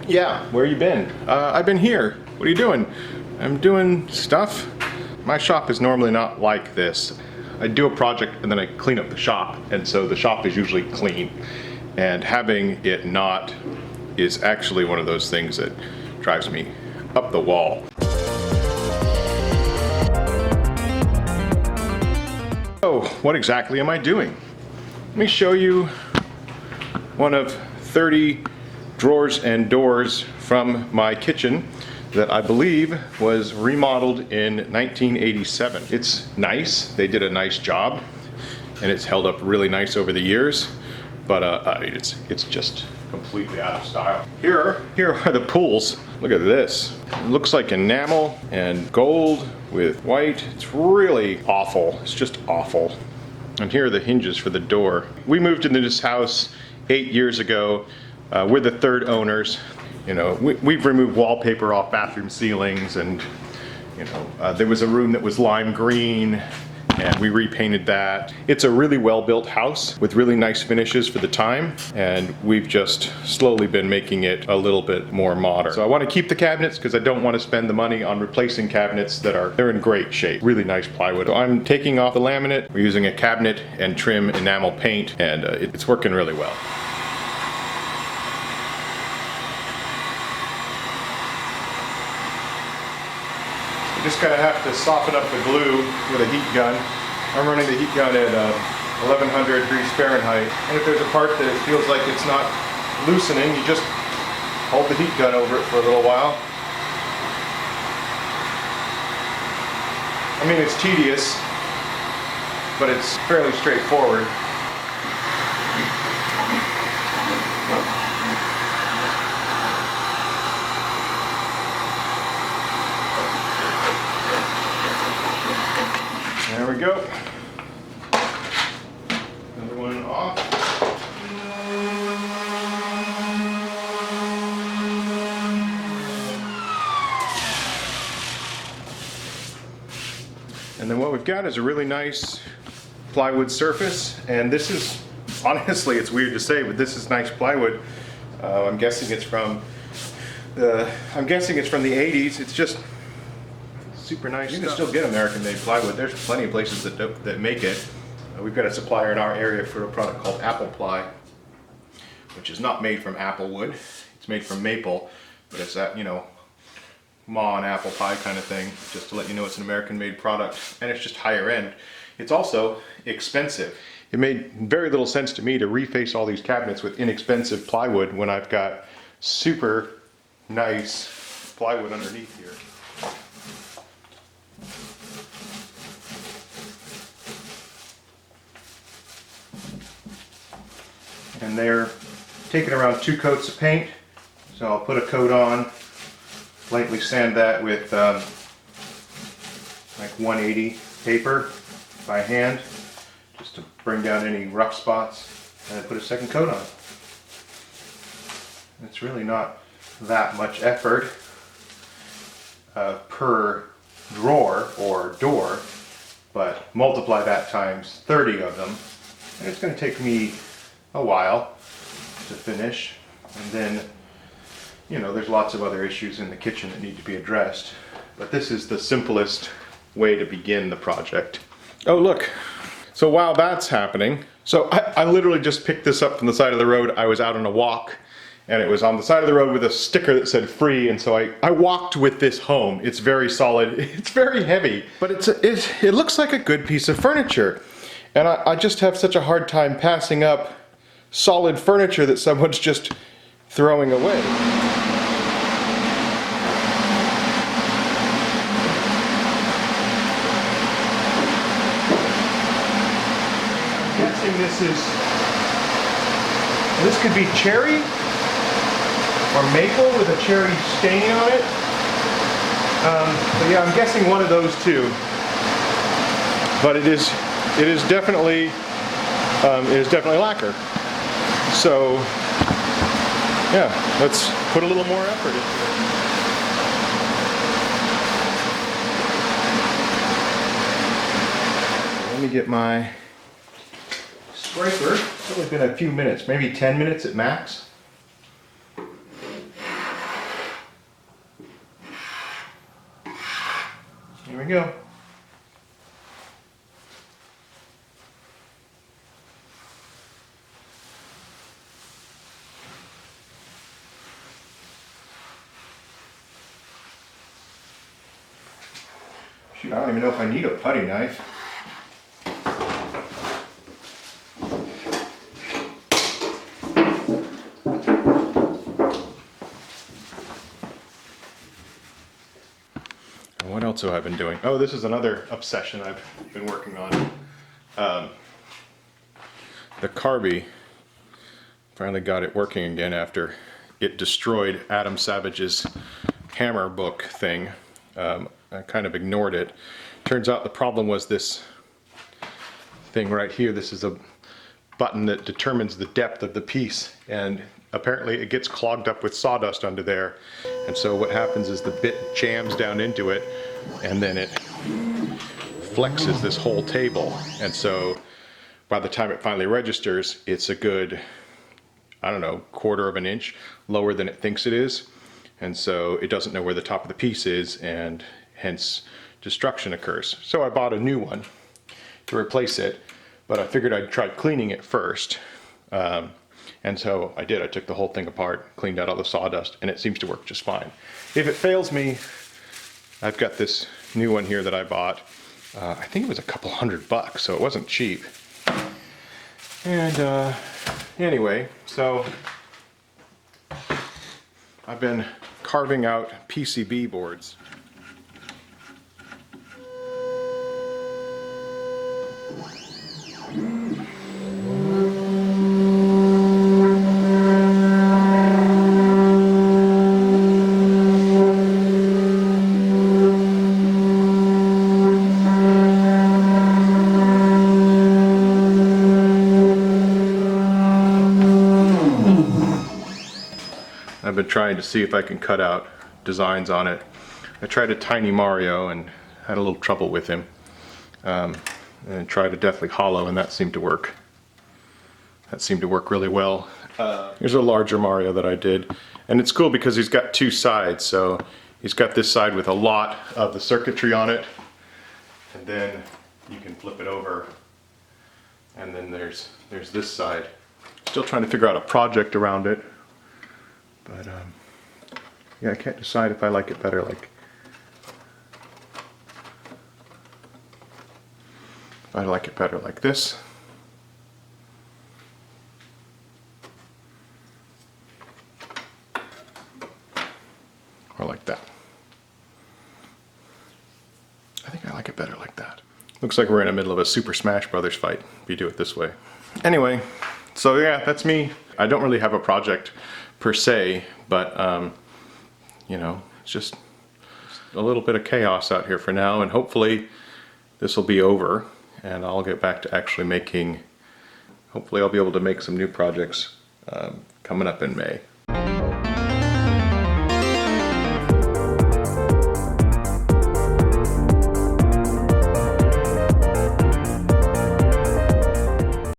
Yeah, where you been? I've been here. What are you doing? I'm doing stuff. My shop is normally not like this. I do a project and then I clean up the shop, and so the shop is usually clean. And having it not is actually one of those things that drives me up the wall. So, what exactly am I doing? Let me show you one of 30 drawers and doors from my kitchen that I believe was remodeled in 1987. It's nice, they did a nice job, and it's held up really nice over the years, but it's just completely out of style. Here are the pools. Look at this. It looks like enamel and gold with white. It's really awful. It's just awful. And here are the hinges for the door. We moved into this house 8 years ago. We're the third owners. You know, we've removed wallpaper off bathroom ceilings, and you know, there was a room that was lime green, and we repainted that. It's a really well-built house with really nice finishes for the time, and we've just slowly been making it a little bit more modern. So I want to keep the cabinets because I don't want to spend the money on replacing cabinets they're in great shape. Really nice plywood. So I'm taking off the laminate. We're using a cabinet and trim enamel paint, and it's working really well. You just kind of have to soften up the glue with a heat gun. I'm running the heat gun at 1100 degrees Fahrenheit. And if there's a part that feels like it's not loosening, you just hold the heat gun over it for a little while. I mean, it's tedious, but it's fairly straightforward. There we go. Another one off. And then what we've got is a really nice plywood surface. And this is, honestly, it's weird to say, but this is nice plywood. I'm guessing it's from the 80s. It's just super nice. You can still get American-made plywood. There's plenty of places that make it. We've got a supplier in our area for a product called Apple Ply, which is not made from apple wood. It's made from maple, but it's that, you know, Ma and apple pie kind of thing, just to let you know it's an American-made product, and it's just higher end. It's also expensive. It made very little sense to me to reface all these cabinets with inexpensive plywood when I've got super nice plywood underneath here. And they're taking around 2 coats of paint. So I'll put a coat on, lightly sand that with like 180 paper by hand, just to bring down any rough spots, and then put a second coat on. It's really not that much effort per drawer or door, but multiply that times 30 of them, and it's going to take me a while to finish. And then, you know, there's lots of other issues in the kitchen that need to be addressed, but this is the simplest way to begin the project. Oh, look, so while that's happening, so I literally just picked this up from the side of the road. I was out on a walk, and it was on the side of the road with a sticker that said free, and so I walked with this home. It's very solid, it's very heavy, but it looks like a good piece of furniture. And I just have such a hard time passing up solid furniture that someone's just throwing away. I'm guessing this could be cherry or maple with a cherry stain on it. But yeah, I'm guessing one of those two. But it is definitely lacquer. So yeah, let's put a little more effort into it. Let me get my scraper. It's only been a few minutes, maybe 10 minutes at max. Here we go. Shoot, I don't even know if I need a putty knife. And what else have I been doing? Oh, this is another obsession I've been working on. The Carby, finally got it working again after it destroyed Adam Savage's hammer book thing. I kind of ignored it. Turns out the problem was this thing right here. This is a button that determines the depth of the piece, and apparently it gets clogged up with sawdust under there, and so what happens is the bit jams down into it and then it flexes this whole table, and so by the time it finally registers, it's a good, I don't know, 1/4 of an inch lower than it thinks it is, and so it doesn't know where the top of the piece is, and hence destruction occurs. So I bought a new one to replace it, but I figured I'd try cleaning it first. And so I did. I took the whole thing apart, cleaned out all the sawdust, and it seems to work just fine. If it fails me, I've got this new one here that I bought. I think it was a couple $100, so it wasn't cheap. And anyway, so I've been carving out PCB boards. I've been trying to see if I can cut out designs on it. I tried a Tiny Mario and had a little trouble with him. And tried a Deathly Hollow, and that seemed to work. That seemed to work really well. Here's a larger Mario that I did. And it's cool because he's got two sides. So he's got this side with a lot of the circuitry on it. And then you can flip it over. And then there's this side. Still trying to figure out a project around it. But yeah, I can't decide if I like it better like this, or like that. I think I like it better like that. Looks like we're in the middle of a Super Smash Brothers fight if you do it this way. Anyway, so yeah, that's me. I don't really have a project per se, but you know, it's just a little bit of chaos out here for now, and hopefully this will be over and I'll get back to actually making, hopefully I'll be able to make some new projects coming up in May.